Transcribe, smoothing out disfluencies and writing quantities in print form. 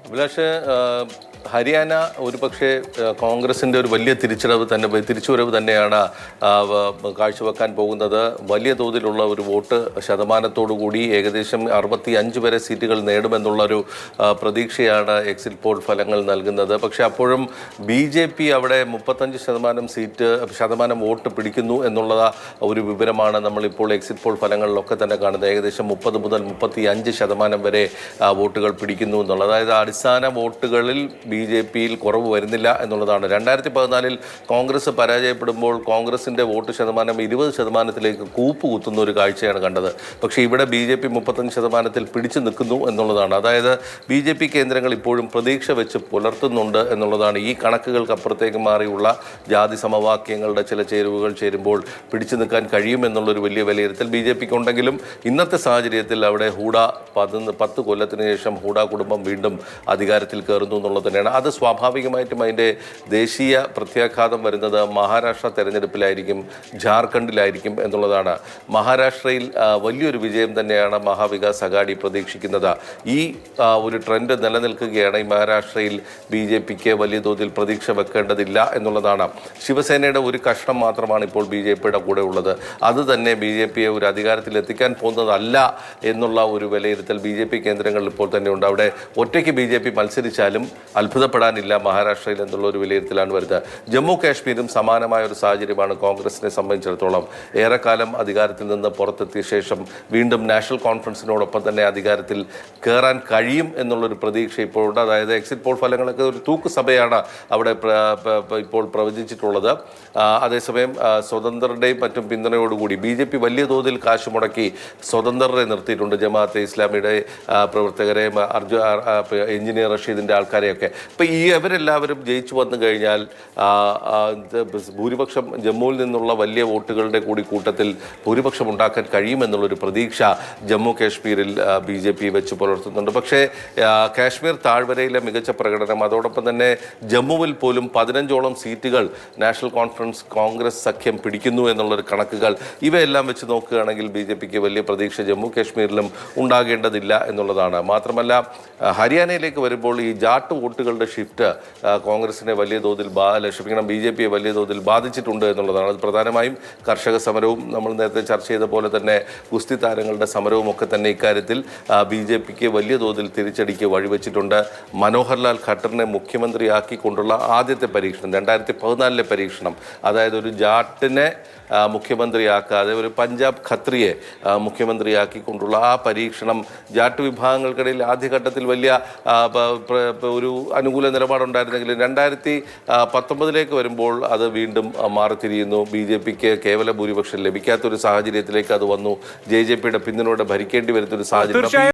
അഭിലാഷ്, ഹരിയാന ഒരുപക്ഷെ കോൺഗ്രസിൻ്റെ ഒരു വലിയ തിരിച്ചുവരവ് തന്നെയാണ് കാഴ്ചവെക്കാൻ പോകുന്നത്. വലിയ തോതിലുള്ള ഒരു വോട്ട് ശതമാനത്തോടുകൂടി ഏകദേശം 65 വരെ സീറ്റുകൾ നേടുമെന്നുള്ളൊരു പ്രതീക്ഷയാണ് എക്സിറ്റ് പോൾ ഫലങ്ങൾ നൽകുന്നത്. പക്ഷേ അപ്പോഴും BJP അവിടെ 35% വോട്ട് പിടിക്കുന്നു എന്നുള്ള ഒരു വിവരമാണ് നമ്മളിപ്പോൾ എക്സിറ്റ് പോൾ ഫലങ്ങളിലൊക്കെ തന്നെ കാണുന്നത്. ഏകദേശം 30 മുതൽ 35% വരെ വോട്ടുകൾ പിടിക്കുന്നു എന്നുള്ളത്. അതായത് അടിസ്ഥാന വോട്ടുകളിൽ BJPയിൽ കുറവ് വരുന്നില്ല എന്നുള്ളതാണ്. 2014 കോൺഗ്രസ് പരാജയപ്പെടുമ്പോൾ കോൺഗ്രസിൻ്റെ വോട്ട് ശതമാനം 20%-ലേക്ക് കൂപ്പുകുത്തുന്ന ഒരു കാഴ്ചയാണ് കണ്ടത്. പക്ഷേ ഇവിടെ BJP 35% പിടിച്ചു നിൽക്കുന്നു എന്നുള്ളതാണ്. അതായത് BJP കേന്ദ്രങ്ങൾ ഇപ്പോഴും പ്രതീക്ഷ വെച്ച് പുലർത്തുന്നുണ്ട് എന്നുള്ളതാണ്. ഈ കണക്കുകൾക്കപ്പുറത്തേക്ക് മാറിയുള്ള ജാതി സമവാക്യങ്ങളുടെ ചില ചേരുവകൾ ചേരുമ്പോൾ പിടിച്ചു നിൽക്കാൻ കഴിയുമെന്നുള്ളൊരു വലിയ വിലയിരുത്തൽ BJPക്ക് ഉണ്ടെങ്കിലും ഇന്നത്തെ സാഹചര്യത്തിൽ അവിടെ ഹൂഡ 10 കൊല്ലത്തിന് ശേഷം ഹൂഡ കുടുംബം വീണ്ടും അധികാരത്തിൽ കയറുന്നു എന്നുള്ളത് തന്നെയാണ്. അത് സ്വാഭാവികമായിട്ടും അതിൻ്റെ ദേശീയ പ്രത്യാഘാതം വരുന്നത് മഹാരാഷ്ട്ര തെരഞ്ഞെടുപ്പിലായിരിക്കും, ജാർഖണ്ഡിലായിരിക്കും എന്നുള്ളതാണ്. മഹാരാഷ്ട്രയിൽ വലിയൊരു വിജയം തന്നെയാണ് മഹാവികാസ് അഘാടി പ്രതീക്ഷിക്കുന്നത്. ഈ ഒരു ട്രെൻഡ് നിലനിൽക്കുകയാണ്. ഈ മഹാരാഷ്ട്രയിൽ BJPക്ക് വലിയ തോതിൽ പ്രതീക്ഷ വെക്കേണ്ടതില്ല എന്നുള്ളതാണ്. ശിവസേനയുടെ ഒരു കഷ്ണം മാത്രമാണ് ഇപ്പോൾ BJPയുടെ കൂടെ ഉള്ളത്. അത് തന്നെ BJPയെ ഒരു അധികാരത്തിൽ എത്തിക്കാൻ പോകുന്നതല്ല എന്നുള്ള ഒരു വിലയിരുത്തൽ BJP കേന്ദ്രങ്ങളിൽ ഇപ്പോൾ തന്നെയുണ്ട്. അവിടെ ഒറ്റയ്ക്ക് BJP മത്സരിച്ചാലും അത്ഭുതപ്പെടാനില്ല മഹാരാഷ്ട്രയിൽ എന്നുള്ള ഒരു വിലയിരുത്തലാണ് വരുന്നത്. ജമ്മു കാശ്മീരും സമാനമായ ഒരു സാഹചര്യമാണ് കോൺഗ്രസിനെ സംബന്ധിച്ചിടത്തോളം. ഏറെക്കാലം അധികാരത്തിൽ നിന്ന് പുറത്തെത്തിയ ശേഷം വീണ്ടും നാഷണൽ കോൺഫറൻസിനോടൊപ്പം തന്നെ അധികാരത്തിൽ കയറാൻ കഴിയും എന്നുള്ളൊരു പ്രതീക്ഷ ഇപ്പോഴുണ്ട്. അതായത് എക്സിറ്റ് പോൾ ഫലങ്ങളൊക്കെ ഒരു തൂക്കുസഭയാണ് അവിടെ ഇപ്പോൾ പ്രവചിച്ചിട്ടുള്ളത്. അതേസമയം സ്വതന്ത്രരുടെയും മറ്റും പിന്തുണയോടുകൂടി BJP വലിയ തോതിൽ കാശ് മുടക്കി സ്വതന്ത്രരെ നിർത്തിയിട്ടുണ്ട്. ജമാഅത്തെ ഇസ്ലാമിയുടെ പ്രവർത്തകരെ, എഞ്ചിനീയർ റഷീദിൻ്റെ ആൾക്കാരെയൊക്കെ. അപ്പോൾ അവരെല്ലാവരും ജയിച്ചു വന്നു കഴിഞ്ഞാൽ ഭൂരിപക്ഷം ജമ്മുവിൽ നിന്നുള്ള വലിയ വോട്ടുകളുടെ കൂടി കൂട്ടത്തിൽ ഭൂരിപക്ഷം ഉണ്ടാക്കാൻ കഴിയുമെന്നുള്ളൊരു പ്രതീക്ഷ ജമ്മു കാശ്മീരിൽ BJP വെച്ച് പുലർത്തുന്നുണ്ട്. പക്ഷേ കാശ്മീർ താഴ്വരയിലെ മികച്ച പ്രകടനം, അതോടൊപ്പം തന്നെ ജമ്മുവിൽ പോലും 15ഓളം സീറ്റുകൾ നാഷണൽ കോൺഗ്രസ് സഖ്യം പിടിക്കുന്നു എന്നുള്ളൊരു കണക്കുകൾ, ഇവയെല്ലാം വെച്ച് നോക്കുകയാണെങ്കിൽ BJPക്ക് വലിയ പ്രതീക്ഷ ജമ്മു കാശ്മീരിലും ഉണ്ടാകേണ്ടതില്ല എന്നുള്ളതാണ്. മാത്രമല്ല ഹരിയാനയിലേക്ക് വരുമ്പോൾ ഈ ജാട്ട് വോട്ടുകളുടെ ഷിഫ്റ്റ് കോൺഗ്രസിനെ വലിയ തോതിൽ BJPയെ വലിയ തോതിൽ ബാധിച്ചിട്ടുണ്ട് എന്നുള്ളതാണ്. അത് പ്രധാനമായും കർഷക സമരവും നമ്മൾ നേരത്തെ ചർച്ച ചെയ്ത പോലെ തന്നെ ഗുസ്തി താരങ്ങളുടെ സമരവും ഒക്കെ തന്നെ ഇക്കാര്യത്തിൽ BJPക്ക് വലിയ തോതിൽ തിരിച്ചടിക്ക് വഴിവെച്ചിട്ടുണ്ട്. മനോഹർലാൽ ഖട്ടറിനെ മുഖ്യമന്ത്രിയാക്കിക്കൊണ്ടുള്ള ആദ്യത്തെ പരീക്ഷണം, 2014 പരീക്ഷണം, അതായത് ഒരു ജാട്ടിനെ മുഖ്യമന്ത്രിയാക്കാതെ ഒരു പഞ്ചാബ് ഖത്രിയെ മുഖ്യമന്ത്രിയാക്കിക്കൊണ്ടുള്ള ആ പരീക്ഷണം ജാട്ട് വിഭാഗങ്ങൾക്കിടയിൽ ആദ്യഘട്ടത്തിൽ വലിയ ഒരു അനുകൂല നിലപാടുണ്ടായിരുന്നെങ്കിലും 2019 വരുമ്പോൾ അത് വീണ്ടും മാറിത്തിരിയുന്നു. BJPക്ക് കേവല ഭൂരിപക്ഷം ലഭിക്കാത്തൊരു സാഹചര്യത്തിലേക്ക് അത് വന്നു. JJPയുടെ പിന്തുണയോടെ ഭരിക്കേണ്ടി വരുന്നൊരു സാഹചര്യം.